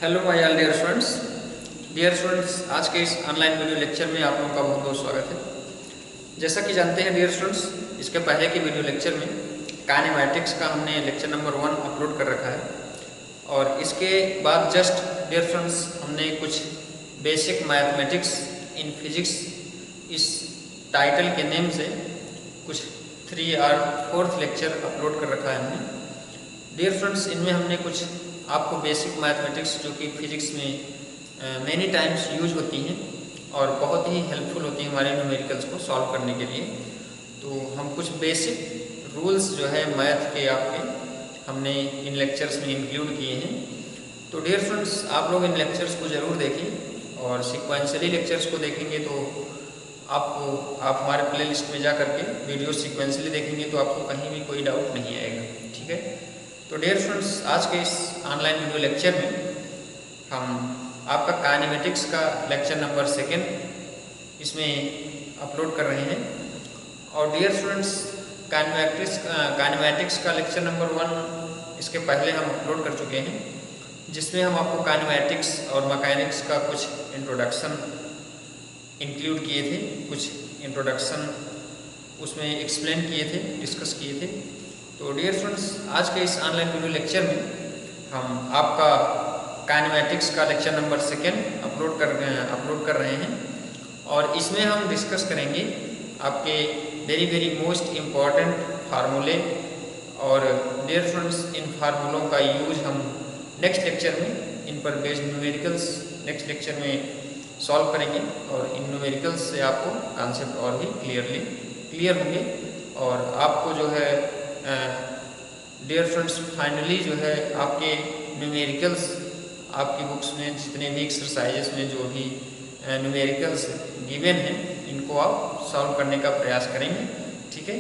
Hello my all dear students, आज के इस ऑनलाइन वीडियो लेक्चर में आप लोगों का बहुत बहुत स्वागत है। जैसा कि जानते हैं डियर स्टूडेंट्स, इसके पहले के वीडियो लेक्चर में काइनेमैटिक्स का हमने लेक्चर नंबर 1 अपलोड कर रखा है और इसके बाद जस्ट डियर स्टूडेंट्स हमने कुछ बेसिक मैथमेटिक्स इन फिजिक्स इस टाइटल के नेम से कुछ 3 और 4th लेक्चर अपलोड कर रखा है हमने। डियर स्टूडेंट्स, इनमें हमने कुछ आपको बेसिक मैथमेटिक्स जो कि फिजिक्स में मेनी टाइम्स यूज होती हैं और बहुत ही हेल्पफुल होती हैं हमारे न्यूमेरिकल्स को सॉल्व करने के लिए, तो हम कुछ बेसिक रूल्स जो है मैथ के आपके हमने इन लेक्चर्स में इंक्लूड किए हैं। तो डियर स्टूडेंट्स, आप लोग इन लेक्चर्स को ज़रूर देखें और सिक्वेंशली लेक्चर्स को देखेंगे तो आप हमारे प्ले लिस्ट में जा करके वीडियो सिक्वेंशली देखेंगे तो आपको कहीं भी कोई डाउट नहीं आएगा। ठीक है, तो डियर स्टूडेंट्स, आज के इस ऑनलाइन वीडियो लेक्चर में हम आपका काइनेमैटिक्स का लेक्चर नंबर 2 इसमें अपलोड कर रहे हैं। और डियर स्टूडेंट्स, काइनेमैटिक्स का लेक्चर नंबर 1 इसके पहले हम अपलोड कर चुके हैं, जिसमें हम आपको काइनेमैटिक्स और मैकेनिक्स का कुछ इंट्रोडक्शन इंक्लूड किए थे, कुछ इंट्रोडक्शन उसमें एक्सप्लेन किए थे, डिस्कस किए थे। तो डियर स्टूडेंट्स, आज के इस ऑनलाइन वीडियो लेक्चर में हम आपका काइनेमैटिक्स का लेक्चर नंबर 2 अपलोड कर रहे हैं और इसमें हम डिस्कस करेंगे आपके वेरी मोस्ट इम्पॉर्टेंट फार्मूले। और डियर स्टूडेंट्स, इन फार्मूलों का यूज हम नेक्स्ट लेक्चर में इन पर बेस्ड न्यूमेरिकल्स नेक्स्ट लेक्चर में सॉल्व करेंगे और इन न्यूमेरिकल्स से आपको कॉन्सेप्ट और भी क्लियर होंगे और आपको जो है डियर स्टूडेंट्स फाइनली जो है आपके न्यूमेरिकल्स आपकी बुक्स में जितने भी एक्सरसाइजेस में जो भी न्यूमेरिकल्स गिवन हैं इनको आप सॉल्व करने का प्रयास करेंगे। ठीक है,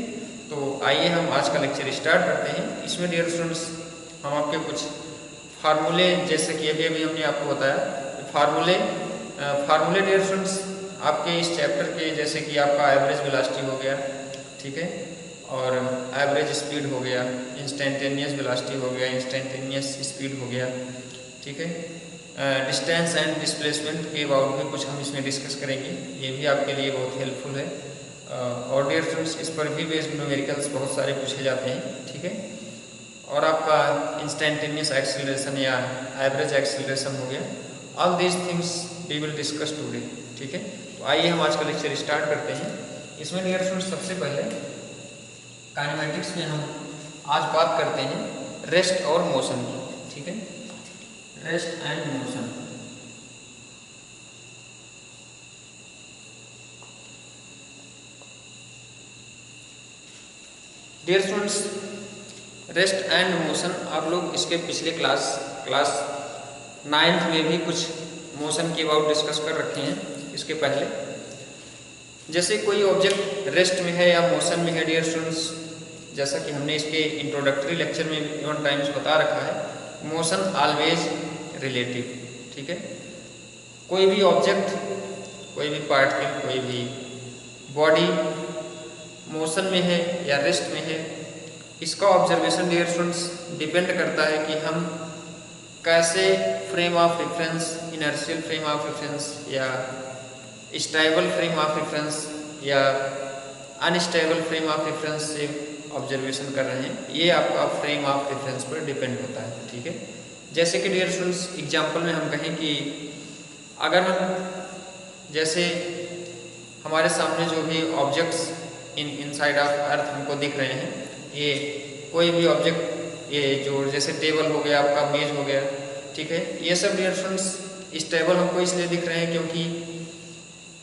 तो आइए हम आज का लेक्चर स्टार्ट करते हैं। इसमें डियर स्टूडेंट्स हम आपके कुछ फार्मूले, जैसे कि अभी हमने आपको बताया फार्मूले डियर स्टूडेंट्स आपके इस चैप्टर के, जैसे कि आपका एवरेज वेलोसिटी हो गया, ठीक है, और एवरेज स्पीड हो गया, इंस्टेंटेनियस वेलोसिटी हो गया, इंस्टेंटेनियस स्पीड हो गया, ठीक है, डिस्टेंस एंड डिस्प्लेसमेंट के अबाउट भी कुछ हम इसमें डिस्कस करेंगे, ये भी आपके लिए बहुत हेल्पफुल है। और डियर स्टूडेंट्स, इस पर भी बेस्ड न्यूमेरिकल्स बहुत सारे पूछे जाते हैं। ठीक है, और आपका इंस्टेंटेनियस एक्सेलरेशन या एवरेज एक्सेलरेशन हो गया, all these things we will discuss today. ठीक है, तो आइए हम आज का लेक्चर स्टार्ट करते हैं। इसमें डियर स्टूडेंट्स सबसे पहले काइनेमैटिक्स में हम आज बात करते हैं रेस्ट और मोशन की। ठीक है, rest and motion. Dear students, rest and motion आप लोग इसके पिछले क्लास 9th में भी कुछ मोशन के अबाउट डिस्कस कर रखे हैं। इसके पहले जैसे कोई ऑब्जेक्ट रेस्ट में है या मोशन में है डियर स्टूडेंट्स, जैसा कि हमने इसके इंट्रोडक्टरी लेक्चर में इवन टाइम्स बता रखा है, मोशन ऑलवेज रिलेटिव। ठीक है, कोई भी ऑब्जेक्ट, कोई भी पार्टिकल, कोई भी बॉडी मोशन में है या रेस्ट में है, इसका ऑब्जर्वेशन डियर स्टूडेंट्स डिपेंड करता है कि हम कैसे frame of reference, inertial frame of reference या स्टेबल फ्रेम ऑफ रेफरेंस या अनस्टेबल फ्रेम ऑफ रेफरेंस से ऑब्जर्वेशन कर रहे हैं। ये आपका फ्रेम ऑफ रेफरेंस पर डिपेंड होता है। ठीक है, जैसे कि डियर स्टूडेंट्स एग्जांपल में हम कहें कि अगर हम जैसे हमारे सामने जो भी ऑब्जेक्ट्स इनसाइड ऑफ अर्थ हमको दिख रहे हैं, ये कोई भी ऑब्जेक्ट, ये जो जैसे टेबल हो गया, आपका मेज हो गया, ठीक है, ये सब डियर स्टूडेंट्स स्टेबल हमको इसलिए दिख रहे हैं क्योंकि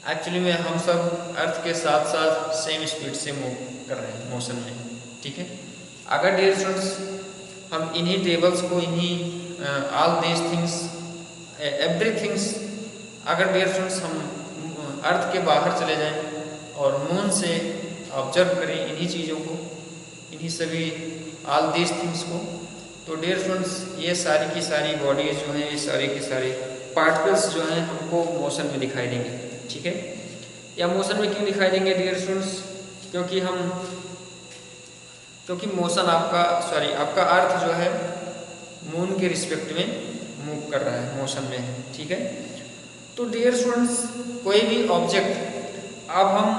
एक्चुअली में हम सब अर्थ के साथ साथ सेम स्पीड से मूव कर रहे हैं मोशन में। ठीक है, अगर डियर स्टूडेंट्स हम इन्हीं टेबल्स को, इन्हीं ऑल दीज थिंग्स एवरीथिंग्स, अगर डियर स्टूडेंट्स हम अर्थ के बाहर चले जाएं और मून से ऑब्जर्व करें इन्हीं चीज़ों को, इन्हीं सभी ऑल दीज थिंग्स को, तो डियर स्टूडेंट्स ये सारी की सारी बॉडीज जो हैं, ये सारी की सारी पार्टिकल्स जो हैं हमको मोशन में दिखाई देंगे। ठीक है, या मोशन में क्यों दिखाई देंगे डियर स्टूडेंट्स, क्योंकि मोशन आपका अर्थ जो है मून के रिस्पेक्ट में मूव कर रहा है, मोशन में है, ठीक है। तो डियर स्टूडेंट्स, कोई भी ऑब्जेक्ट अब हम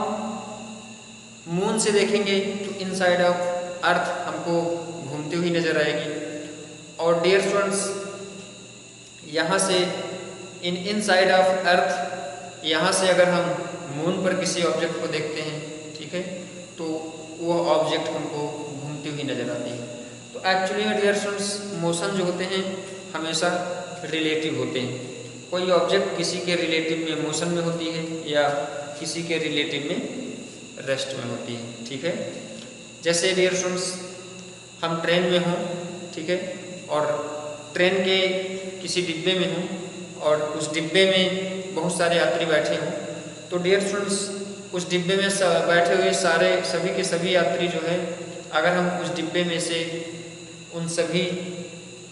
मून से देखेंगे तो इनसाइड ऑफ अर्थ हमको घूमती हुई नजर आएगी, और डियर स्टूडेंट्स यहाँ से इनसाइड ऑफ अर्थ, यहाँ से अगर हम मून पर किसी ऑब्जेक्ट को देखते हैं, ठीक है, तो वो ऑब्जेक्ट हमको घूमती हुई नजर आती है। तो एक्चुअली में डियर स्टूडेंट्स, मोशन जो होते हैं हमेशा रिलेटिव होते हैं। कोई ऑब्जेक्ट किसी के रिलेटिव में मोशन में होती है या किसी के रिलेटिव में रेस्ट में होती है, ठीक है। जैसे डियर स्टूडेंट्स, हम ट्रेन में हों, ठीक है, और ट्रेन के किसी डिब्बे में हों और उस डिब्बे में बहुत सारे यात्री बैठे हों, तो डियर स्टूडेंट्स उस डिब्बे में बैठे हुए सभी के सभी यात्री जो है, अगर हम उस डिब्बे में से उन सभी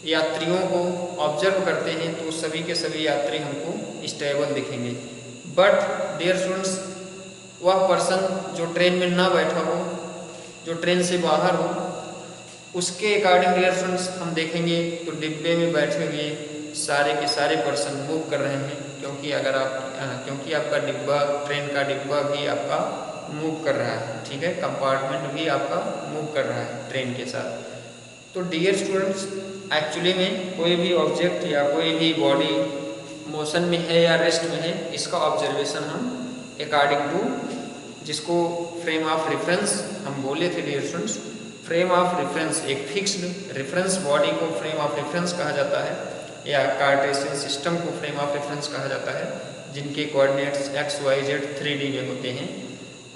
यात्रियों को ऑब्जर्व करते हैं तो सभी के सभी यात्री हमको स्टेबल दिखेंगे। बट डियर स्टूडेंट्स, वह पर्सन जो ट्रेन में ना बैठा हो, जो ट्रेन से बाहर हो, उसके अकॉर्डिंग डियर स्टूडेंट्स हम देखेंगे तो डिब्बे में बैठे हुए सारे के सारे पर्सन मूव कर रहे हैं, क्योंकि आपका डिब्बा, ट्रेन का डिब्बा भी आपका मूव कर रहा है, ठीक है, कंपार्टमेंट भी आपका मूव कर रहा है ट्रेन के साथ। तो डियर स्टूडेंट्स, एक्चुअली में कोई भी ऑब्जेक्ट या कोई भी बॉडी मोशन में है या रेस्ट में है, इसका ऑब्जर्वेशन हम अकॉर्डिंग टू, जिसको फ्रेम ऑफ रेफरेंस हम बोले थे dear students, frame of reference, एक फिक्स्ड रेफरेंस बॉडी को फ्रेम ऑफ रेफरेंस कहा जाता है, या कार्टेशियन सिस्टम को फ्रेम ऑफ रेफरेंस कहा जाता है, जिनके coordinates x, y, z 3D में होते हैं।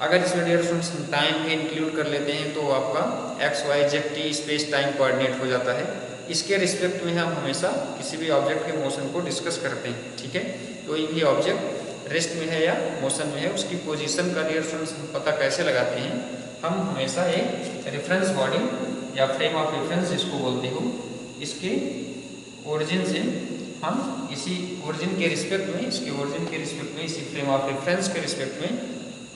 अगर इसमें डियर स्टूडेंट्स हम टाइम भी इंक्लूड कर लेते हैं तो आपका x, y, z t space time coordinate हो जाता है। इसके रिस्पेक्ट में हम हमेशा किसी भी ऑब्जेक्ट के मोशन को डिस्कस करते हैं, ठीक है। कोई भी ऑब्जेक्ट रेस्ट में है या मोशन में है, उसकी पोजीशन का डियर स्टूडेंट्स हम पता कैसे लगाते हैं, हम हमेशा एक रेफरेंस बॉडी या फ्रेम ऑफ रेफरेंस जिसको बोलते हो, इसके ओरिजिन से हम इसी ओरिजिन के रिस्पेक्ट में, इसके ओरिजिन के रिस्पेक्ट में, इसी फ्रेम ऑफ रेफरेंस के रिस्पेक्ट में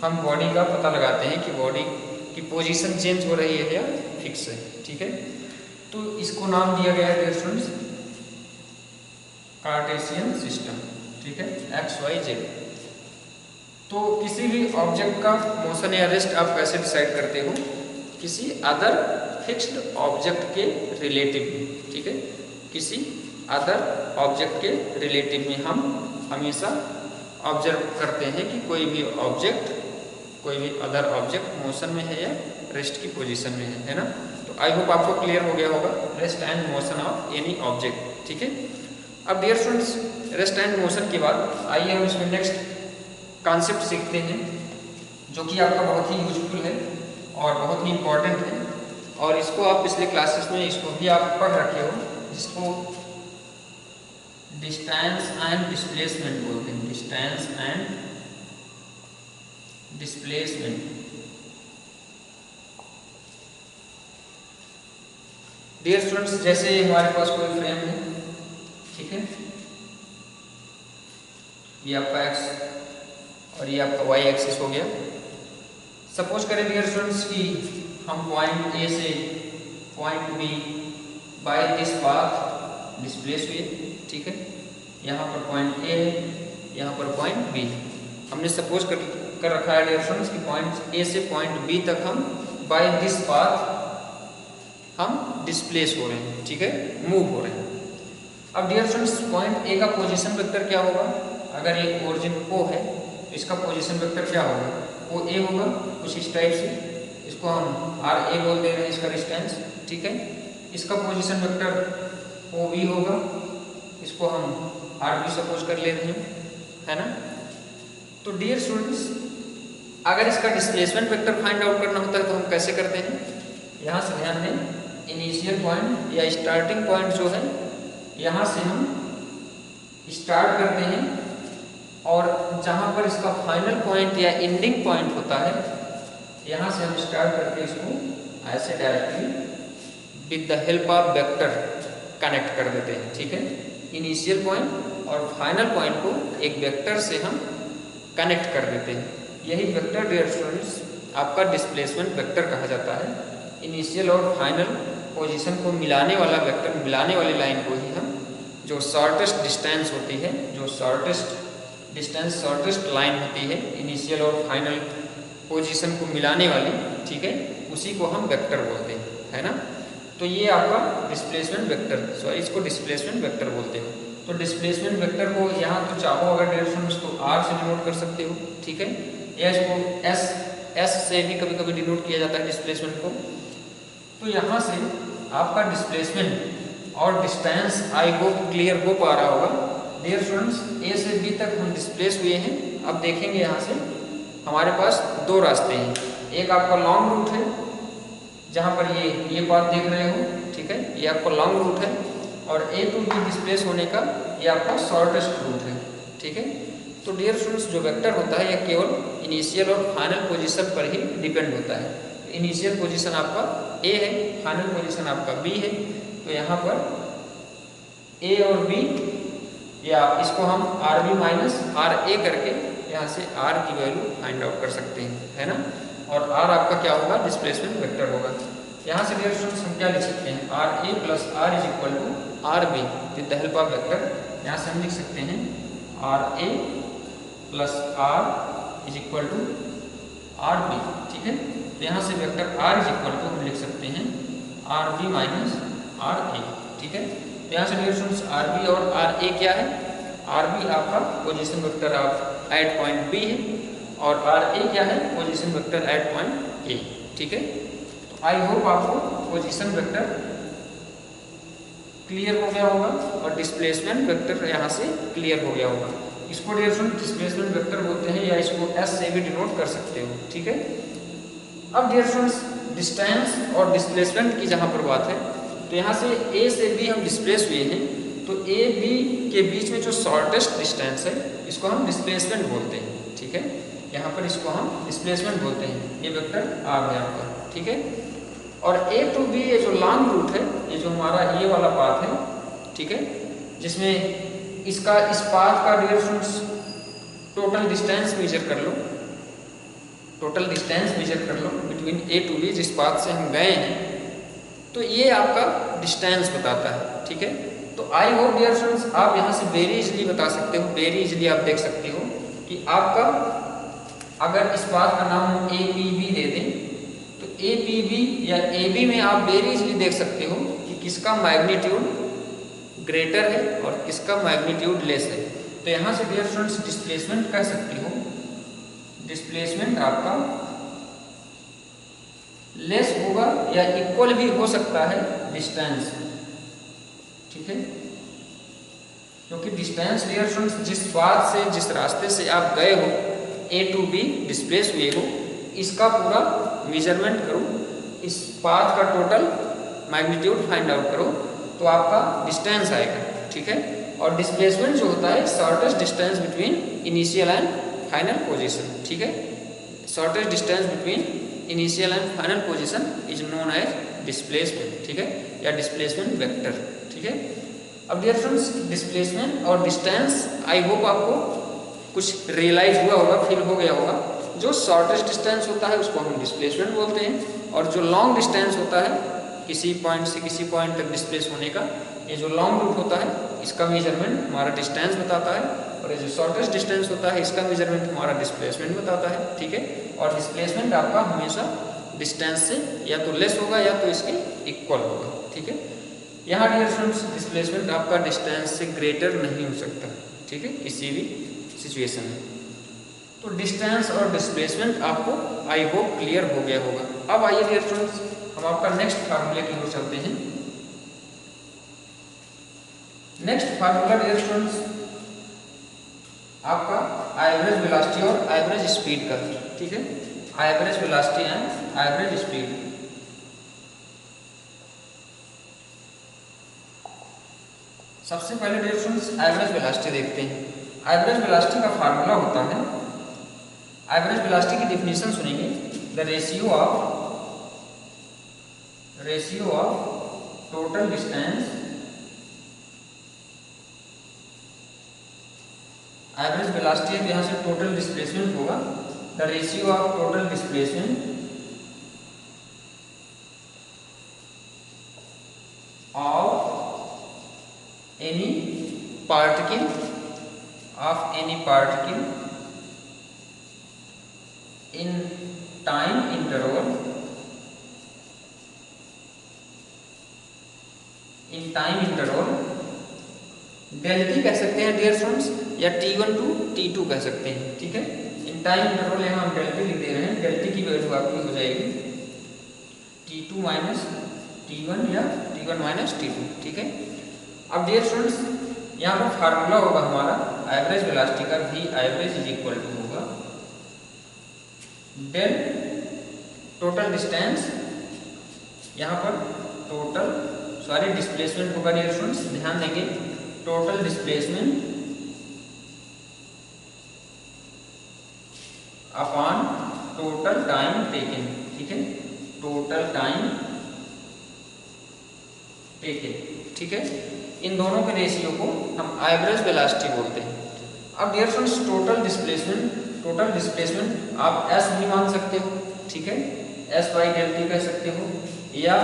हम बॉडी का पता लगाते हैं कि बॉडी की पोजीशन चेंज हो रही है या फिक्स है, ठीक है। तो इसको नाम दिया गया है डियर स्टूडेंट्स कार्टेशियन सिस्टम, ठीक है, x, y, z। तो किसी भी ऑब्जेक्ट का मोशन या रेस्ट आप कैसे डिसाइड करते हो, किसी अदर फिक्स्ड ऑब्जेक्ट के रिलेटिव में, ठीक है, किसी अदर ऑब्जेक्ट के रिलेटिव में हम हमेशा ऑब्जर्व करते हैं कि कोई भी अदर ऑब्जेक्ट मोशन में है या रेस्ट की पोजीशन में है ना। तो आई होप आपको क्लियर हो गया होगा rest and motion of any object, ठीक है। अब dear students, rest and motion के बाद आइए हम इसमें नेक्स्ट कॉन्सेप्ट सीखते हैं, जो कि आपका बहुत ही यूजफुल है और बहुत ही इम्पोर्टेंट है, और इसको आप पिछले क्लासेस में इसको भी आप पढ़ रखे हो, जिसको डिस्टेंस एंड डिस्प्लेसमेंट बोलते हैं, distance and displacement. Dear students, जैसे हमारे पास कोई फ्रेम है, ठीक है, ये आपका x और ये आपका y एक्सिस हो गया। सपोज करें डियर स्टूडेंट्स कि हम पॉइंट A से point B by this path displace हुए, ठीक है। यहाँ पर पॉइंट A है, यहाँ पर पॉइंट B। हमने सपोज कर रखा है डियर स्टूडेंट्स कि पॉइंट A से पॉइंट B तक हम बाय दिस पाथ हम डिस्प्लेस हो रहे हैं, ठीक है, मूव हो रहे हैं। अब डियर स्टूडेंट्स, पॉइंट A का पोजीशन वेक्टर क्या होगा, अगर ये ओरिजिन O है तो इसका पोजीशन वेक्टर क्या होगा, OA होगा कुछ इस टाइप से, इसको हम RA बोल दे रहे हैं, इसका डिस्टेंस, ठीक है। इसका पोजीशन वेक्टर OB होगा, इसको हम RB सपोज कर ले रहे हैं, है ना। तो डियर स्टूडेंट्स, अगर इसका डिस्प्लेसमेंट वेक्टर फाइंड आउट करना होता है तो हम कैसे करते हैं, यहाँ से ध्यान दें, इनिशियल पॉइंट या स्टार्टिंग पॉइंट जो है, यहाँ से हम स्टार्ट करते हैं, और जहाँ पर इसका फाइनल पॉइंट या एंडिंग पॉइंट होता है, यहाँ से हम स्टार्ट करके इसको ऐसे directly with the help of vector connect कर देते हैं, ठीक है। इनिशियल पॉइंट और फाइनल पॉइंट को एक वेक्टर से हम कनेक्ट कर देते हैं। यही वेक्टर डियर स्टूडेंट्स आपका डिस्प्लेसमेंट वेक्टर कहा जाता है। इनिशियल और फाइनल पोजीशन को मिलाने वाला वेक्टर, मिलाने वाली लाइन को ही हम जो शॉर्टेस्ट डिस्टेंस होती है, जो शॉर्टेस्ट डिस्टेंस, शॉर्टेस्ट लाइन होती है इनिशियल और फाइनल पोजीशन को मिलाने वाली, ठीक है, उसी को हम वेक्टर बोलते हैं, है ना। तो ये आपका डिस्प्लेसमेंट वेक्टर, सॉरी इसको डिस्प्लेसमेंट वेक्टर बोलते हो। तो डिस्प्लेसमेंट वेक्टर को यहाँ तो चाहो अगर डायरेक्शन उसको आर से डिनोट कर सकते हो, ठीक है, या इसको एस से भी कभी कभी डिनोट किया जाता है डिस्प्लेसमेंट को। तो यहाँ से आपका डिस्प्लेसमेंट और डिस्टेंस आई होप क्लियर हो पा रहा होगा। डियर स्टूडेंट्स, ए से बी तक हम डिस्प्लेस हुए हैं। अब देखेंगे यहाँ से हमारे पास दो रास्ते हैं। एक आपका लॉन्ग रूट है, जहाँ पर ये पाथ देख रहे हो, ठीक है, ये आपका लॉन्ग रूट है, और ए टू बी डिस्प्लेस होने का ये आपका शॉर्टेस्ट रूट है, ठीक है। तो डियर स्टूडेंट्स, जो वेक्टर होता है यह केवल इनिशियल और फाइनल पोजीशन पर ही डिपेंड होता है। इनिशियल पोजीशन आपका ए है, फाइनल पोजीशन आपका बी है। तो यहाँ पर ए और बी, या इसको हम आर बी माइनस आर ए करके यहाँ से आर की वैल्यू फाइंड आउट कर सकते हैं, है ना। और आर आपका क्या होगा, डिस्प्लेसमेंट वेक्टर होगा। यहाँ से डियर स्टूडेंट्स हम क्या लिख सकते हैं, R A plus R is equal to R B with the help of vector. यहाँ से हम लिख सकते हैं R A plus R is equal to R B, ठीक है। तो यहाँ से vector R is equal to हम लिख सकते हैं R B minus R A, ठीक है। तो यहाँ से डियर स्टूडेंट्स आर बी और आर ए क्या है, आर बी आपका position vector of at point B है, और आर ए क्या है, position vector at point A, ठीक है। तो आई होप आपको पोजीशन वेक्टर क्लियर हो गया होगा और डिस्प्लेसमेंट वेक्टर यहाँ से क्लियर हो गया होगा। इसको डियर स्टूडेंट डिस्प्लेसमेंट वेक्टर बोलते हैं, या इसको एस से भी डिनोट कर सकते हो, ठीक है। अब डियर स्टूडेंट्स, डिस्टेंस और डिस्प्लेसमेंट की जहाँ पर बात है, तो यहाँ से ए से बी हम डिस्प्लेस हुए हैं, तो ए बी के बीच में जो शॉर्टेस्ट डिस्टेंस है इसको हम डिस्प्लेसमेंट बोलते हैं, ठीक है। यहाँ पर इसको हम डिस्प्लेसमेंट बोलते हैं। ये वेक्टर आ गया आपका, ठीक है। और ए टू बी ये जो लॉन्ग रूट है, ये जो हमारा ये वाला पाथ है, ठीक है, जिसमें इसका इस पाथ का dear students total distance measure कर लो, टोटल डिस्टेंस मेजर कर लो बिटवीन ए टू बी, जिस पाथ से हम गए हैं, तो ये आपका डिस्टेंस बताता है, ठीक है। तो आई होप डियर स्टूडेंट्स आप यहाँ से वेरी इजीली बता सकते हो, वेरी इजीली आप देख सकते हो कि आपका अगर इस पाथ का नाम हम ए पी बी दे दें, तो ए पी बी या ए बी में आप वेरी इजीली देख सकते हो कि किसका मैग्नीट्यूड ग्रेटर है और किसका मैग्नीट्यूड लेस है। तो यहाँ से डियर स्टूडेंट्स डिस्प्लेसमेंट कह सकते हो, डिस्प्लेसमेंट आपका लेस होगा या इक्वल भी हो सकता है डिस्टेंस, ठीक है। क्योंकि डिस्टेंस डियर स्टूडेंट्स जिस पाथ से, जिस रास्ते से आप गए हो, ए टू बी डिस्प्लेस हुए हो, इसका पूरा मेजरमेंट करो, इस पाथ का टोटल मैग्नीट्यूड फाइंड आउट करो, तो आपका डिस्टेंस आएगा, ठीक है। और डिस्प्लेसमेंट जो होता है shortest distance between initial and final position, ठीक है। Shortest distance between initial and final position is known as displacement, ठीक है, या डिस्प्लेसमेंट वेक्टर, ठीक है। अब डियर फ्रेंड्स, डिस्प्लेसमेंट और डिस्टेंस आई होप आपको कुछ रियलाइज हुआ होगा, फील हो गया होगा। जो शॉर्टेस्ट डिस्टेंस होता है उसको हम डिस्प्लेसमेंट बोलते हैं, और जो लॉन्ग डिस्टेंस होता है किसी पॉइंट से किसी पॉइंट तक डिस्प्लेस होने का, ये जो लॉन्ग रूट होता है इसका मेजरमेंट हमारा डिस्टेंस बताता है, और ये जो शॉर्टेस्ट डिस्टेंस होता है इसका मेजरमेंट हमारा डिस्प्लेसमेंट बताता है, ठीक है। और डिस्प्लेसमेंट आपका हमेशा डिस्टेंस से या तो लेस होगा या तो इसके इक्वल होगा, ठीक है। यहाँ डियर स्टूडेंट्स डिस्प्लेसमेंट आपका डिस्टेंस से ग्रेटर नहीं हो सकता, ठीक है, किसी भी सिचुएशन में। तो डिस्टेंस और डिस्प्लेसमेंट आपको आई होप क्लियर हो गया होगा। अब आइए डियर स्टूडेंट्स हम आपका नेक्स्ट फार्मूले की ओर चलते हैं। नेक्स्ट फार्मूला डियर स्टूडेंट्स आपका एवरेज वेलोसिटी और एवरेज स्पीड का, ठीक है, average velocity and average speed. सबसे पहले डियर स्टूडेंट्स एवरेज वेलोसिटी देखते हैं। एवरेज वेलोसिटी का फार्मूला होता है, एवरेज वेलोसिटी की डिफिनीशन सुनेंगे, the ratio of total distance, average velocity है, यहाँ से टोटल डिस्प्लेसमेंट होगा, the ratio of total displacement of any particle in time interval del t कह सकते हैं डियर स्टूडेंट्स, या t1 to t2 कह सकते हैं, ठीक है। इन टाइम इंटरवल यहाँ हम del t लिख दे रहे हैं, del t की वैल्यू आपकी हो जाएगी t2 माइनस t1 या t1 माइनस t2, ठीक है। अब डियर स्टूडेंट्स यहाँ पर फार्मूला होगा हमारा एवरेज वेलोसिटी का, v average is equal to होगा डेल टोटल डिस्टेंस, यहाँ पर डिस्प्लेसमेंट होगा डियर स्टूडेंट्स, ध्यान देंगे total displacement upon total time taken, ठीक है, टोटल टाइम टेकन, ठीक है। इन दोनों के रेशियो को हम एवरेज वेलोसिटी बोलते हैं। अब डियर फ्रेंड्स टोटल डिस्प्लेसमेंट आप s भी मान सकते हो, ठीक है, s बाई डेल टी कह सकते हो, या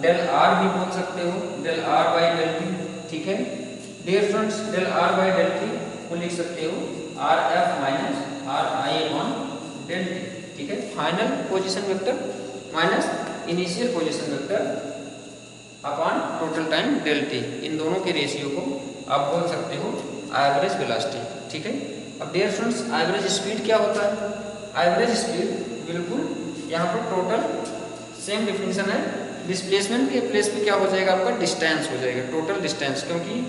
डेल r भी बोल सकते हो, del r by del T, ठीक है। Dear friends del r by del T को लिख सकते हो rf minus ri upon del T, ठीक है। Final position vector minus initial position vector upon total time del T, इन दोनों के रेशियो को आप बोल सकते हो एवरेज वेलोसिटी, ठीक है। अब डियर फ्रेंड्स एवरेज स्पीड क्या होता है? एवरेज स्पीड बिल्कुल यहाँ पर टोटल सेम डिफिनीशन है, डिस्प्लेसमेंट के प्लेस पे क्या हो जाएगा आपका डिस्टेंस हो जाएगा, टोटल डिस्टेंस, क्योंकि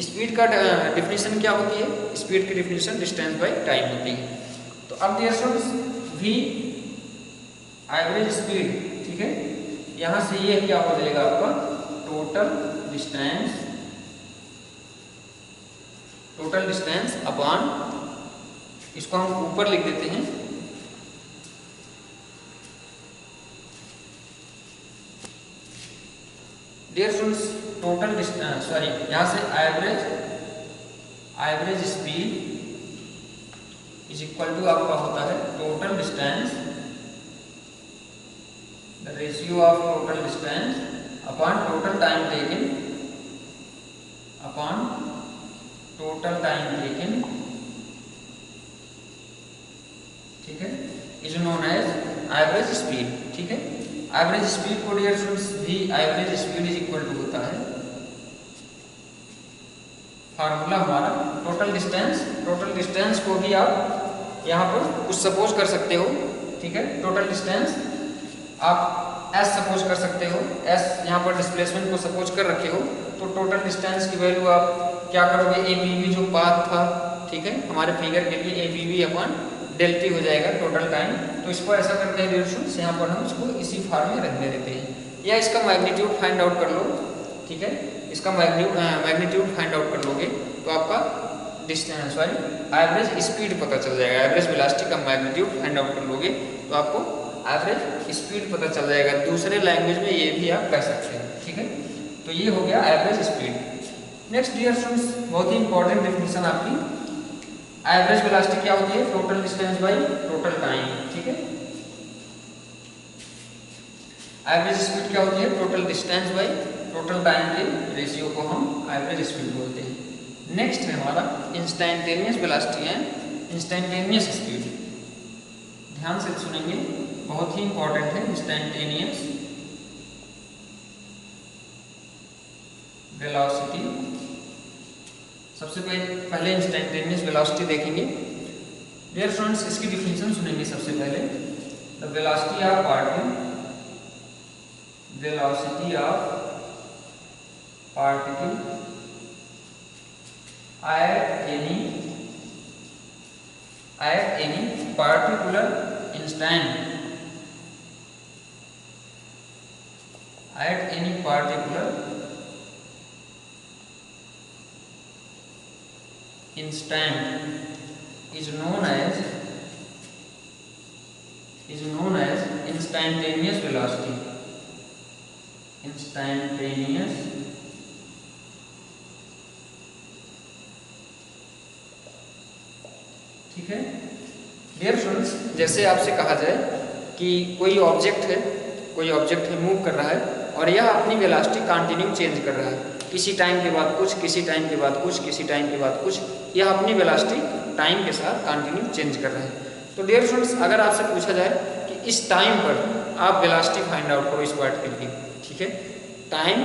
स्पीड का डिफिनीशन क्या होती है? स्पीड की डिफिनीशन डिस्टेंस बाई टाइम होती है। तो अब dear friends we average speed, ठीक है, यहाँ से ये क्या हो जाएगा आपका टोटल डिस्टेंस अपॉन, इसको हम ऊपर लिख देते हैं डियर स्टूडेंट्स टोटल डिस्टेंस, यहाँ से average speed is equal to आपका होता है total distance, the ratio of total distance upon total time taken ठीक है, is known as average speed, ठीक है। एवरेज स्पीड को डियर स्टूडेंट्स भी average speed is equal to होता है, फार्मूला हमारा टोटल डिस्टेंस को भी आप यहाँ पर कुछ सपोज कर सकते हो, ठीक है। टोटल डिस्टेंस आप s सपोज कर सकते हो, s यहाँ पर डिस्प्लेसमेंट को सपोज कर रखे हो, तो टोटल डिस्टेंस की वैल्यू आप क्या करोगे, ए बी वी जो पाथ था, ठीक है, हमारे फिगर के लिए A B V upon del T हो जाएगा टोटल टाइम। तो इसको ऐसा करते हैं डियर स्टूडेंट्स, यहाँ पर हम इसको इसी फॉर्म में रखने देते हैं, या इसका मैग्नीट्यूड फाइंड आउट कर लो, ठीक है, इसका मैग्नीट्यूड फाइंड आउट कर लोगे तो आपका एवरेज स्पीड पता चल जाएगा, एवरेज वेलोसिटी का मैग्नीट्यूड फाइंड आउट कर लोगे तो आपको एवरेज स्पीड पता चल जाएगा। दूसरे लैंग्वेज में ये भी आप कह सकते हैं, ठीक है। तो ये हो गया average speed. Next dear students बहुत ही इंपॉर्टेंट डेफिनेशन आपकी, एवरेज वेलोसिटी क्या होती है? Total distance by total time, ठीक है। एवरेज स्पीड क्या होती है? Total distance by total time के रेशियो को हम एवरेज स्पीड बोलते हैं। नेक्स्ट है हमारा instantaneous velocity and instantaneous speed, ध्यान से सुनेंगे, बहुत ही इंपॉर्टेंट है इंस्टेंटेनियस वेलोसिटी। सबसे पहले इंस्टेंटेनियस वेलोसिटी देखेंगे डियर स्टूडेंट्स, इसकी डिफिनेशन सुनेंगे सबसे पहले। The velocity of particle at any particular instant is known as instantaneous velocity. ठीक है डियर फ्रेंड्स, जैसे आपसे कहा जाए कि कोई ऑब्जेक्ट है मूव कर रहा है और यह अपनी वेलोसिटी कंटिन्यू चेंज कर रहा है, किसी टाइम के बाद कुछ, किसी टाइम के बाद कुछ, किसी टाइम के बाद कुछ, यह अपनी वेलोसिटी टाइम के साथ कंटिन्यू चेंज कर रहे हैं। तो डियर स्टूडेंट्स, अगर आपसे पूछा जाए कि इस टाइम पर आप वेलोसिटी फाइंड आउट करो इस पार्टिकल की, ठीक है, टाइम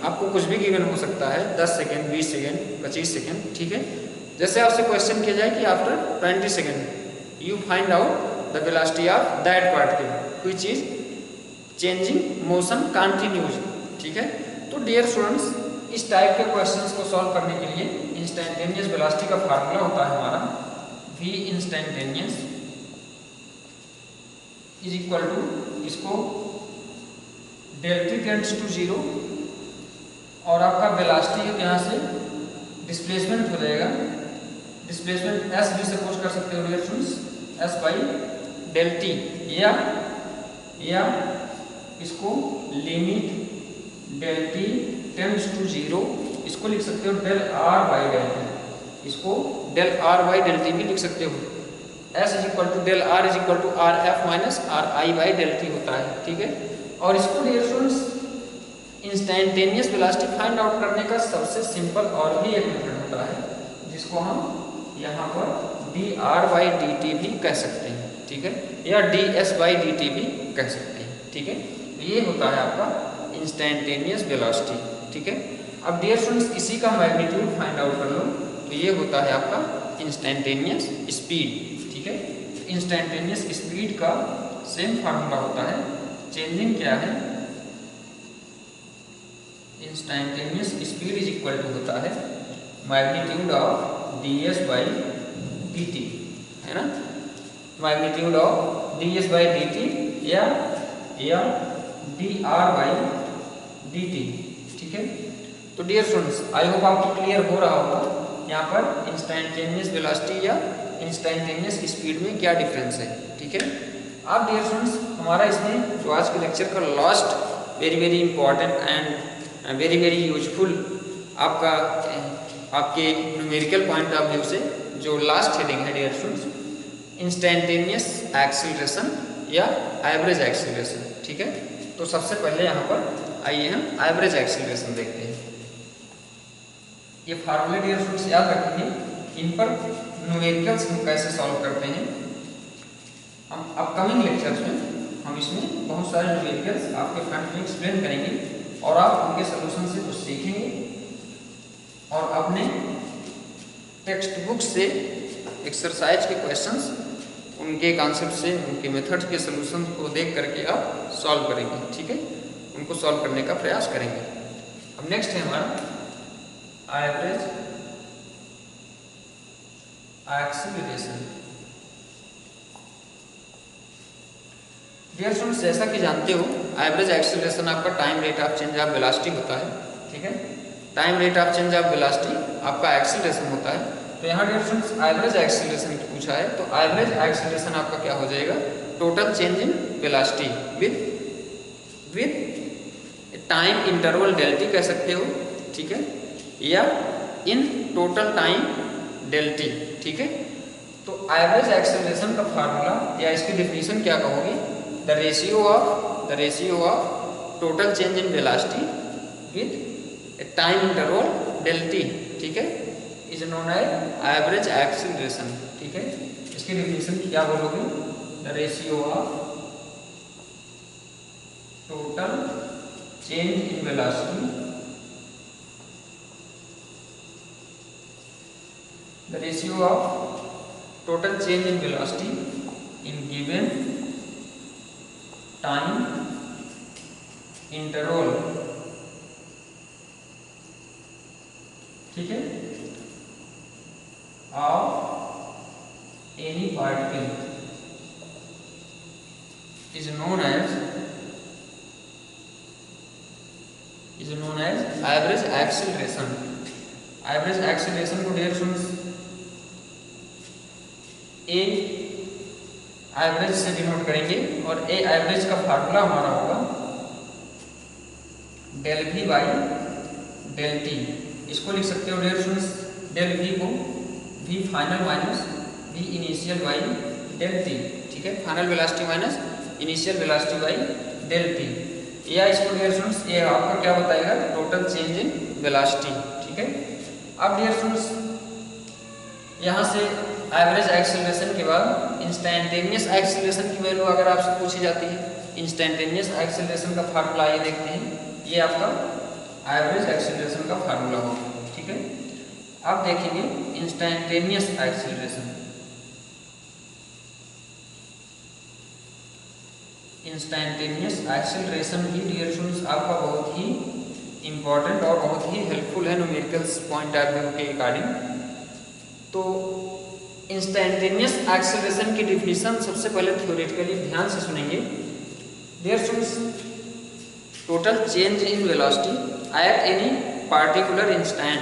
आपको कुछ भी गिवन हो सकता है, 10 सेकेंड, 20 सेकेंड, 25 सेकेंड, ठीक है। जैसे आपसे क्वेश्चन किया जाए कि after 20 second you find out the velocity of that particle which is changing motion continues, ठीक है। तो डियर स्टूडेंट्स, इस टाइप के क्वेश्चंस को सॉल्व करने के लिए इंस्टेंटेनियस वेलोसिटी का फार्मूला होता है हमारा v instantaneous is equal to, इसको del t टेंड्स टू 0 और आपका वेलोसिटी यहाँ से डिस्प्लेसमेंट हो जाएगा, डिस्प्लेसमेंट s भी सपोज कर सकते हो dear students, s by del t, या इसको limit del t tends to 0, इसको लिख सकते हो del r by del t, इसको del r by del t भी लिख सकते हो। s is equal to del r is equal to r f minus r i by del t होता है, ठीक है। और इसको dear students instantaneous velocity find out करने का सबसे सिंपल और भी एक मेथड होता है, जिसको हम यहाँ पर dr बाई dt भी कह सकते हैं, ठीक है, या ds बाई dt भी कह सकते हैं, ठीक है। ये होता है आपका इंस्टेंटेनियस वेलोसिटी, ठीक है। अब डियर स्टूडेंट्स, इसी का मैग्नीट्यूड फाइंड आउट कर लो, तो ये होता है आपका इंस्टेंटेनियस स्पीड, ठीक है। इंस्टेंटेनियस स्पीड का सेम फार्मूला होता है, चेंजिंग क्या है, instantaneous speed is equal to होता है magnitude of ds by dt, है ना, magnitude of ds by dt या dr बाई dt, ठीक है। तो डियर स्टूडेंट्स, आई होप आपको क्लियर हो रहा होगा यहाँ पर इंस्टेंटेनियस वेलोसिटी या इंस्टेंटेनियस स्पीड में क्या डिफरेंस है, ठीक है। अब डियर स्टूडेंट्स, हमारा इसमें जो आज के लेक्चर का last very important and very useful आपके न्यूमेरिकल पॉइंट ऑफ व्यू से जो लास्ट हेडिंग है डियर स्टूडेंट्स, इंस्टेंटेनियस एक्सीलरेशन या एवरेज एक्सीलरेशन, ठीक है। तो सबसे पहले यहाँ पर आइए हम एवरेज एक्सीलरेशन देखते हैं। ये फार्मूले डियर स्टूडेंट्स याद रखेंगे, इन पर न्यूमेरिकल्स हम कैसे सॉल्व करते हैं। हम अपकमिंग लेक्चर्स में हम इसमें बहुत सारे न्यूमेरिकल्स आपके फ्रंट में एक्सप्लेन करेंगे और आप उनके सोल्यूशन से कुछ सीखेंगे और अपने टेक्स्ट बुक से एक्सरसाइज के क्वेश्चंस, उनके कॉन्सेप्ट से, उनके मेथड के सोल्यूशन को देख करके आप सॉल्व करेंगे, ठीक है, उनको सॉल्व करने का प्रयास करेंगे। अब नेक्स्ट है हमारा एवरेज एक्सीलरेशन। डियर स्टूडेंट्स, जैसा कि जानते हो, एवरेज एक्सीलरेशन आपका time rate of change of velocity होता है, ठीक है। Time rate of change of velocity आपका एक्सीलरेशन होता है। तो यहाँ डियर स्टूडेंट्स एवरेज एक्सीलरेशन पूछा है, तो एवरेज एक्सीलरेशन आपका क्या हो जाएगा, total change in velocity with time interval del t कह सकते हो, ठीक है, या in total time del t, ठीक है। तो एवरेज एक्सीलरेशन का फार्मूला या इसकी डेफिनेशन क्या कहोगे, the ratio of total change in velocity with time interval del t, ठीक है, is known as average acceleration, ठीक है। इसकी डेफिनेशन क्या बोलोगे, the ratio of total change in velocity, the ratio of total change in velocity in given time interval, ठीक है, of any particle is known as average acceleration। Average acceleration को dear students ए average से denote करेंगे और ए average का formula हमारा होगा del v by del t। इसको लिख सकते हो डियर स्टूडेंट्स, del v को v final minus v initial by del t, ठीक है, final velocity minus initial velocity by del t। या इसको डियर स्टूडेंट्स ये आपका क्या बताएगा, टोटल चेंज इन वेलोसिटी। ठीक है, अब डियर स्टूडेंट्स यहाँ से एवरेज एक्सेलरेशन के बाद इंस्टैंटेनियस एक्सेलरेशन की वैल्यू अगर आपसे पूछी जाती है, इंस्टैंटेनियस एक्सेलरेशन का फार्मूला ये देखते हैं, ये आपका एवरेज एक्सेलरेशन का फार्मूला होगा। ठीक है, अब देखेंगे इंस्टैंटेनियस एक्सेलरेशन। इंस्टैंटेनियस एक्सेलरेशन भी डियर स्टूडेंट्स आपका बहुत ही इंपॉर्टेंट और बहुत ही हेल्पफुल है न्यूमेरिकल्स पॉइंट ऑफ व्यू के अकॉर्डिंग। तो इंस्टैंटेनियस एक्सेलरेशन की डिफिनीशन सबसे पहले थ्योरेटिकली ध्यान से सुनेंगे। Dear students, total change in velocity at any particular instant,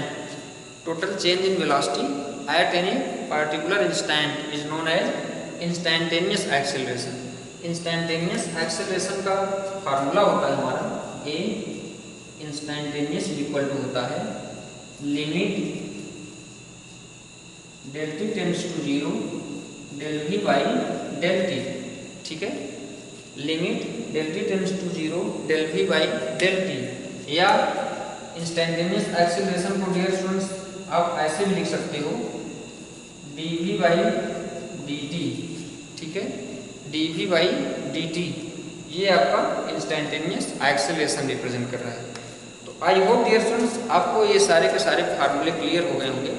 total change in velocity at any particular instant is known as instantaneous acceleration. Instantaneous acceleration का formula होता है हमारा ए इंस्टैंटेनियस इक्वल टू होता है limit del t tends to 0 del v by del T. ठीक है, limit del t tends to 0 del v by del t. या instantaneous acceleration को डियर स्टूडेंट्स आप ऐसे भी लिख सकते हो d v by d t. ठीक है, d v by d t ये आपका इंस्टैंटेनियस एक्सेलरेशन रिप्रेजेंट कर रहा है। तो आई होप डियर स्टूडेंट्स आपको ये सारे के सारे फार्मूले क्लियर हो गए होंगे।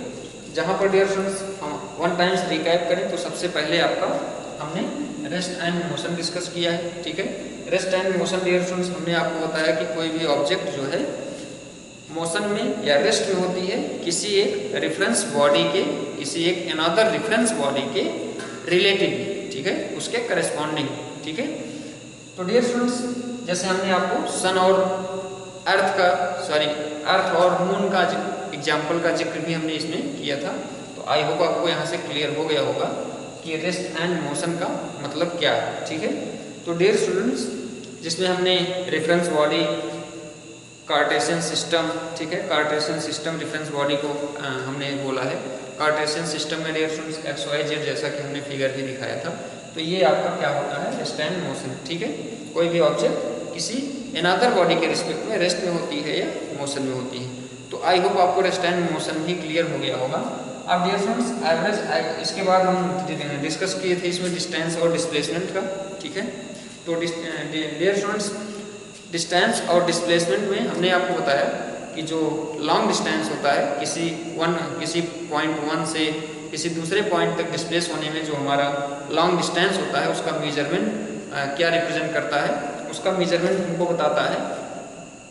जहाँ पर डियर स्टूडेंट्स हम वन टाइम्स रिकैप करें तो सबसे पहले आपका हमने रेस्ट एंड मोशन डिस्कस किया है। ठीक है, rest and motion dear students हमने आपको बताया कि कोई भी ऑब्जेक्ट जो है मोशन में या रेस्ट में होती है किसी एक रेफरेंस बॉडी के, किसी एक अनदर रेफरेंस बॉडी के रिलेटिव। ठीक है, उसके करस्पॉन्डिंग। ठीक है, तो डियर स्टूडेंट्स जैसे हमने आपको सन और अर्थ और मून का एग्जाम्पल का जिक्र भी हमने इसमें किया था। तो आई होप आपको यहाँ से क्लियर हो गया होगा कि रेस्ट एंड मोशन का मतलब क्या है। ठीक है, तो डियर स्टूडेंट्स जिसमें हमने रेफरेंस बॉडी कार्टेशियन सिस्टम, ठीक है, कार्टेशियन सिस्टम रेफरेंस बॉडी को हमने बोला है। कार्टेशियन सिस्टम में dear students x y z जैसा कि हमने फिगर भी दिखाया था। तो ये आपका क्या होता है, रेस्ट एंड मोशन। ठीक है, कोई भी ऑब्जेक्ट किसी अनदर बॉडी के रिस्पेक्ट में रेस्ट में होती है या मोशन में होती है। तो आई होप आपको रेस्ट एंड मोशन भी क्लियर हो गया होगा। अब डियर स्टूडेंट्स एवरेज, इसके बाद हम डिस्कस किए थे इसमें डिस्टेंस और डिस्प्लेसमेंट का। ठीक है, तो डियर स्टूडेंट्स डिस्टेंस और डिस्प्लेसमेंट में हमने आपको बताया कि जो लॉन्ग डिस्टेंस होता है किसी पॉइंट 1 से किसी दूसरे पॉइंट तक डिस्प्लेस होने में जो हमारा लॉन्ग डिस्टेंस होता है उसका मेजरमेंट क्या रिप्रेजेंट करता है, उसका मेजरमेंट हमको बताता है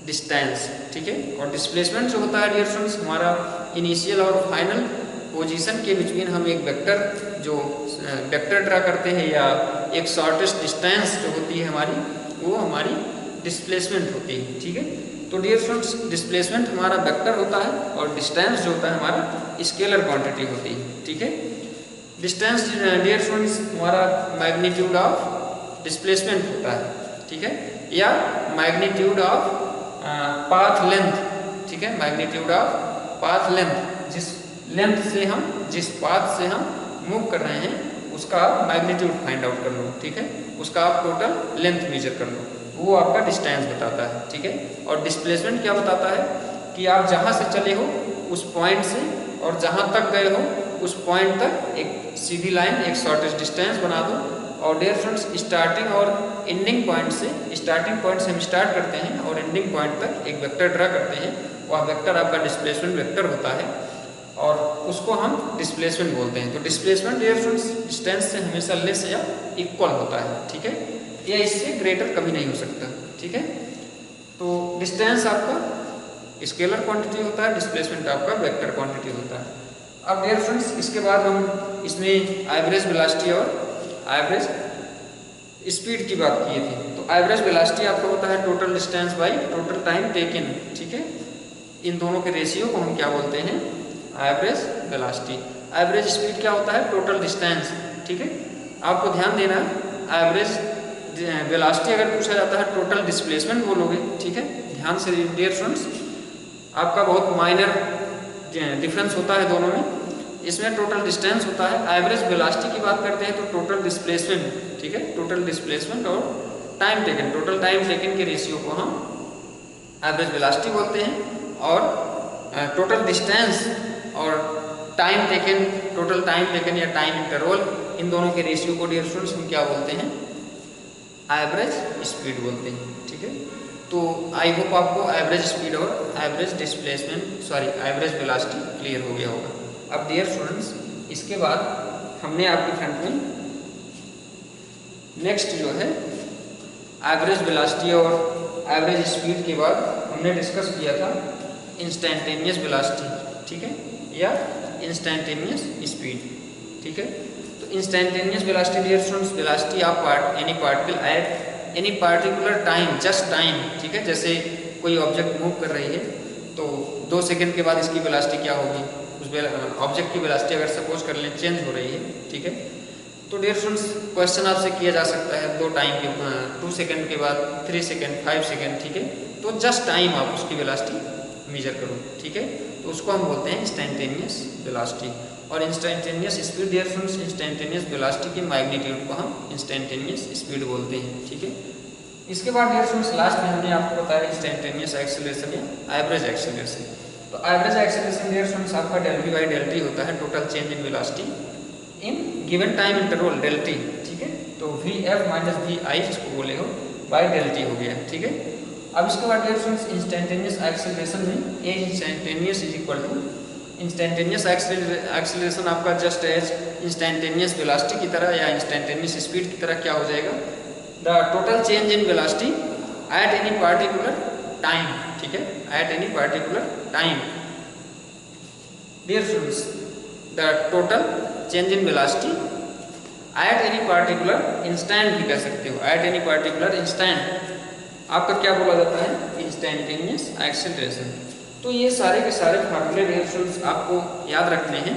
डिस्टेंस। ठीक है, और डिस्प्लेसमेंट जो होता है डियर स्टूडेंट्स हमारा इनिशियल और फाइनल पोजीशन के बिटवीन हम एक वेक्टर ड्रा करते हैं या एक शॉर्टेस्ट डिस्टेंस जो होती है हमारी, वो हमारी डिस्प्लेसमेंट होती है। ठीक है, तो डियर स्टूडेंट्स डिस्प्लेसमेंट हमारा वेक्टर होता है और डिस्टेंस जो होता है हमारा स्केलर क्वांटिटी होती है। ठीक है, डिस्टेंस डियर स्टूडेंट्स हमारा मैग्नीट्यूड ऑफ डिस्प्लेसमेंट होता है। ठीक है, या मैग्नीट्यूड ऑफ पाथ लेंथ। ठीक है, मैग्नीट्यूड ऑफ पाथ लेंथ, जिस पाथ से हम मूव कर रहे हैं उसका आप मैग्नीट्यूड फाइंड आउट कर लो। ठीक है, उसका आप टोटल लेंथ मेजर कर लो, वो आपका डिस्टेंस बताता है। ठीक है, और डिस्प्लेसमेंट क्या बताता है कि आप जहाँ से चले हो उस पॉइंट से और जहाँ तक गए हो उस पॉइंट तक एक सीधी लाइन, एक शॉर्टेस्ट डिस्टेंस बना दो। और डियर फ्रेंड्स स्टार्टिंग और एंडिंग पॉइंट से हम स्टार्ट करते हैं और एंडिंग पॉइंट तक एक वेक्टर ड्रा करते हैं, वह वेक्टर आपका डिस्प्लेसमेंट वेक्टर होता है और उसको हम डिस्प्लेसमेंट बोलते हैं। तो डिस्प्लेसमेंट डियर फ्रेंड्स डिस्टेंस से हमेशा लेस या इक्वल होता है। ठीक है, या इससे ग्रेटर कभी नहीं हो सकता। ठीक है, तो डिस्टेंस आपका स्केलर क्वांटिटी होता है, डिस्प्लेसमेंट आपका वेक्टर क्वांटिटी होता है। अब डियर फ्रेंड्स इसके बाद हम इसमें एवरेज वेलोसिटी और एवरेज स्पीड की बात किए थे। तो एवरेज वेलोसिटी आपका होता है total distance by total time taken. ठीक है, इन दोनों के रेशियो को हम क्या बोलते हैं, एवरेज वेलोसिटी। एवरेज स्पीड क्या होता है, टोटल डिस्टेंस। ठीक है, आपको ध्यान देना है एवरेज वेलोसिटी अगर पूछा जाता है टोटल डिस्प्लेसमेंट बोलोगे। ठीक है, ध्यान से डियर फ्रेंड्स आपका बहुत माइनर डिफरेंस होता है दोनों में। इसमें टोटल डिस्टेंस होता है, एवरेज वेलोसिटी की बात करते हैं तो टोटल डिस्प्लेसमेंट। ठीक है, टोटल डिस्प्लेसमेंट और time taken, total time taken के रेशियो को हम एवरेज वेलोसिटी बोलते हैं, और टोटल डिस्टेंस और time taken, total time taken या टाइम इंटरवल, इन दोनों के रेशियो को डियर स्टूडेंट्स हम क्या बोलते हैं, एवरेज स्पीड बोलते हैं। ठीक है, तो आई होप आपको एवरेज स्पीड और average displacement average velocity clear हो गया होगा। अब डियर स्टूडेंट्स, इसके बाद हमने आपके फ्रंट में नेक्स्ट जो है एवरेज वेलोसिटी और एवरेज स्पीड के बाद हमने डिस्कस किया था इंस्टेंटेनियस वेलोसिटी, ठीक है, या इंस्टेंटेनियस स्पीड। ठीक है, तो instantaneous velocity dear students, velocity of any particle at any particular time, just time. ठीक है, जैसे कोई ऑब्जेक्ट मूव कर रही है तो 2 सेकंड के बाद इसकी वेलोसिटी क्या होगी, उस ऑब्जेक्ट की वेलोसिटी अगर सपोज कर लें चेंज हो रही है। ठीक है, तो डियर स्टूडेंट्स क्वेश्चन आपसे किया जा सकता है 2 सेकंड के बाद 3 सेकंड 5 सेकंड। ठीक है, तो जस्ट टाइम आप उसकी वेलोसिटी मेजर करो। ठीक है, तो उसको हम बोलते हैं इंस्टेंटेनियस वेलोसिटी। और instantaneous speed dear students, instantaneous velocity के मैग्नीट्यूड को हम इंस्टेंटेनियस स्पीड बोलते हैं। ठीक है, इसके बाद डियर स्टूडेंट्स लास्ट में हमने आपको बताया इंस्टेंटेनियस एक्सेलरेशन या एवरेज एक्सेलरेशन। तो एवरेज एक्सेलरेशन डियर स्टूडेंट्स आपका del v by del t होता है, total change in velocity in given time interval del t। ठीक है, तो vf माइनस vi जिसको बोले हो बाय del t हो गया। ठीक है, अब इसके बाद डियर स्टूडेंट्स इंस्टेंटेनियस एक्सेलरेशन में A instantaneous is equal to instantaneous acceleration आपका जस्ट एज इंस्टेंटेनियस वेलोसिटी की तरह या इंस्टेंटेनियस स्पीड की तरह क्या हो जाएगा, the total change in velocity at any particular time. ठीक है, at any particular time dear students, the total change in velocity at any particular instant भी कह सकते हो, एट एनी पार्टिकुलर इंस्टेंट आपका क्या बोला जाता है, इंस्टेंटेनियस एक्सेलरेशन। तो ये सारे के सारे फार्मूले डियर स्टूडेंट्स आपको याद रखने हैं,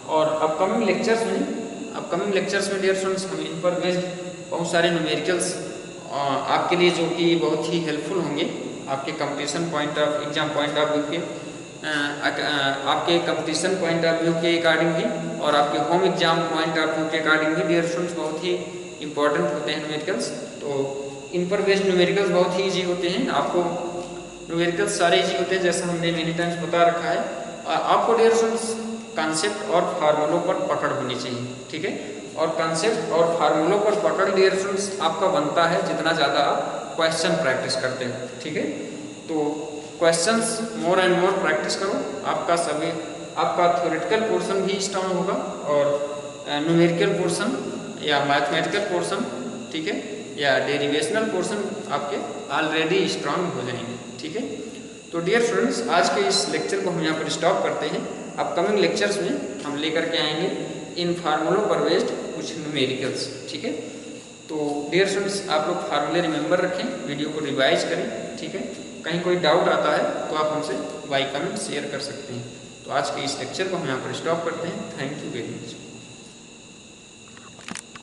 और अपकमिंग लेक्चर्स में डियर स्टूडेंट्स हम इन पर बेस्ड बहुत सारे न्यूमेरिकल्स आपके लिए जो कि बहुत ही हेल्पफुल होंगे आपके competition point of exam point of view के, आपके कंपटीशन पॉइंट ऑफ व्यू के अकॉर्डिंग भी और आपके home exam point of view के अकॉर्डिंग भी डियर स्टूडेंट्स बहुत ही इंपॉर्टेंट होते हैं न्यूमेरिकल्स। तो इन पर बेस्ड न्यूमेरिकल्स बहुत ही ईजी होते हैं, आपको न्यूमेरिकल्स सारे ईजी होते हैं जैसा हमने मेनी टाइम्स बता रखा है। आपको डियर स्टूडेंट्स कॉन्सेप्ट और फार्मूलों पर पकड़ होनी चाहिए। ठीक है, और कॉन्सेप्ट और फार्मूलों पर पकड़ डियर स्टूडेंट्स आपका बनता है जितना ज़्यादा आप क्वेश्चन प्रैक्टिस करते हो। ठीक है, तो questions more and more practice करो, आपका थ्योरेटिकल पोर्शन भी स्ट्रांग होगा और न्यूमेरिकल पोर्शन या मैथमेटिकल पोर्शन, ठीक है, या डेरिवेशनल पोर्शन आपके ऑलरेडी स्ट्रांग हो जाएंगे। ठीक है, तो डियर स्टूडेंट्स आज के इस लेक्चर को हम यहाँ पर स्टॉप करते हैं। अपकमिंग लेक्चर्स में हम लेकर के आएंगे इन फार्मूलों पर बेस्ड कुछ न्यूमेरिकल्स। ठीक है, तो डियर स्टूडेंट्स आप लोग फार्मूले रिमेंबर रखें, वीडियो को रिवाइज करें। ठीक है, कहीं कोई डाउट आता है तो आप हमसे बाय कमेंट शेयर कर सकते हैं। तो आज के इस लेक्चर को हम यहाँ पर स्टॉप करते हैं। Thank you very much.